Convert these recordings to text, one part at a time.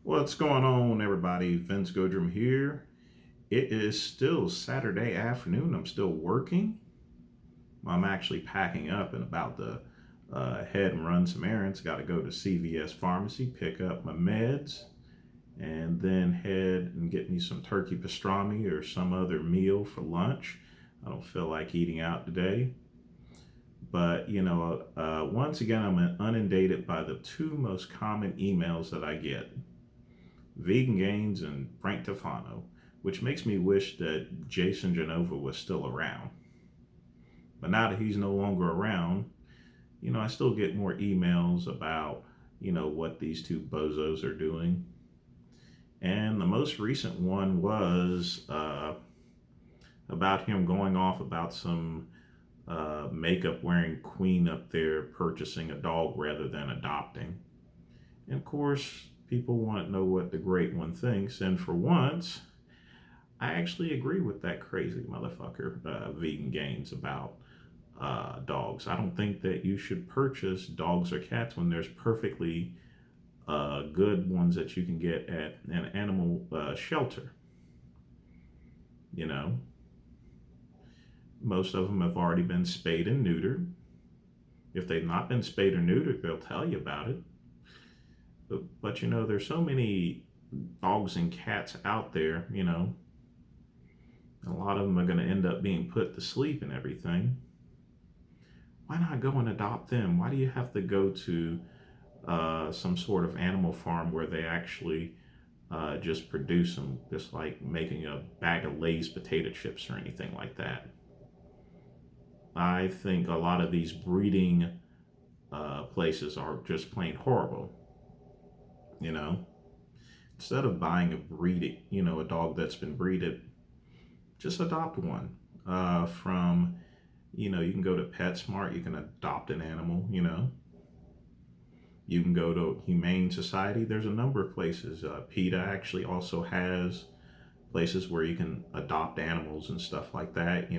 What's going on, everybody? Vince Godrum here. It is still Saturday afternoon. I'm still working. I'm actually packing up and about to head and run some errands. Got to go to CVS Pharmacy, pick up my meds, and then head and get me some turkey pastrami or some other meal for lunch. I don't feel like eating out today. But, once again, I'm inundated by the two most common emails that I get: Vegan Gains and Frank Tefano, which makes me wish that Jason Genova was still around. But now that he's no longer around, I still get more emails about, what these two bozos are doing. And the most recent one was about him going off about some makeup wearing queen up there purchasing a dog rather than adopting. And of course, people want to know what the great one thinks. And for once, I actually agree with that crazy motherfucker, Vegan Gains, about dogs. I don't think that you should purchase dogs or cats when there's perfectly good ones that you can get at an animal shelter. You know, most of them have already been spayed and neutered. If they've not been spayed or neutered, they'll tell you about it. But there's so many dogs and cats out there, a lot of them are going to end up being put to sleep and everything. Why not go and adopt them? Why do you have to go to some sort of animal farm where they actually just produce them, just like making a bag of Lay's potato chips or anything like that? I think a lot of these breeding places are just plain horrible. You know, instead of buying a dog that's been breeded, just adopt one from. You can go to PetSmart, you can adopt an animal. You can go to Humane Society. There's a number of places. PETA actually also has places where you can adopt animals and stuff like that.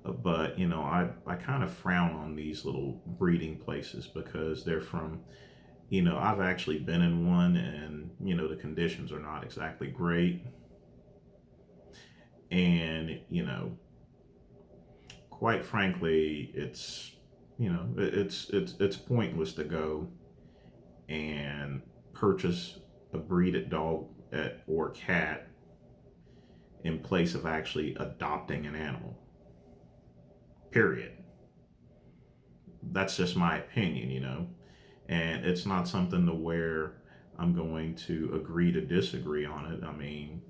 But I kind of frown on these little breeding places because they're from. I've actually been in one, and the conditions are not exactly great, and quite frankly, it's pointless to go and purchase a breeded dog or cat in place of actually adopting an animal. Period. That's just my opinion. And it's not something to where I'm going to agree to disagree on it. I mean,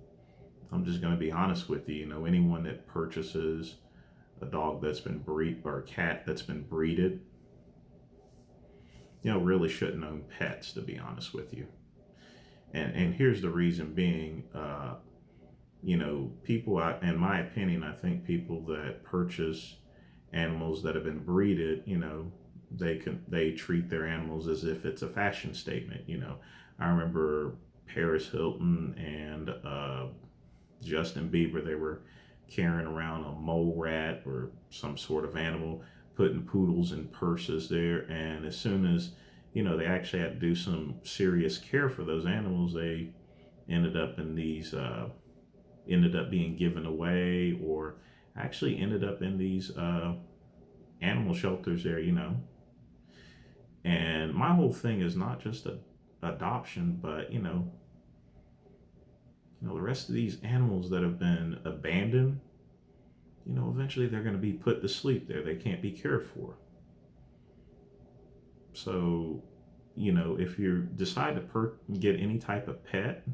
I'm just going to be honest with you. Anyone that purchases a dog that's been breed or a cat that's been breeded, really shouldn't own pets, to be honest with you. And here's the reason being, people, in my opinion, I think people that purchase animals that have been breeded, they treat their animals as if it's a fashion statement. I remember Paris Hilton and Justin Bieber, they were carrying around a mole rat or some sort of animal, putting poodles in purses there. And as soon as, they actually had to do some serious care for those animals, they ended up in these, ended up being given away, or actually ended up in these animal shelters there. And my whole thing is not just adoption, but, the rest of these animals that have been abandoned, eventually they're going to be put to sleep there. They can't be cared for. So, if you decide to get any type of pet,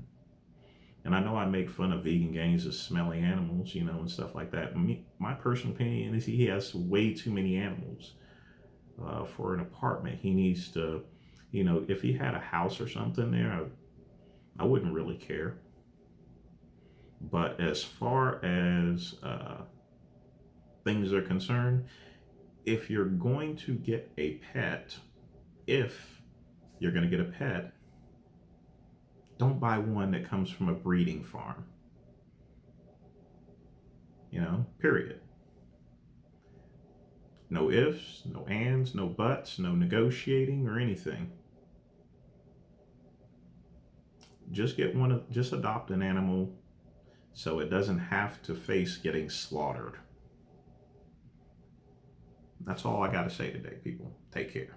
and I know I make fun of Vegan Gains as smelly animals, and stuff like that. My personal opinion is he has way too many animals for an apartment. He needs to, if he had a house or something there, I wouldn't really care. But as far as things are concerned, if you're going to get a pet, if you're going to get a pet, don't buy one that comes from a breeding farm. Period. No ifs, no ands, no buts, no negotiating or anything. just adopt an animal so it doesn't have to face getting slaughtered. That's all I got to say today, people. Take care.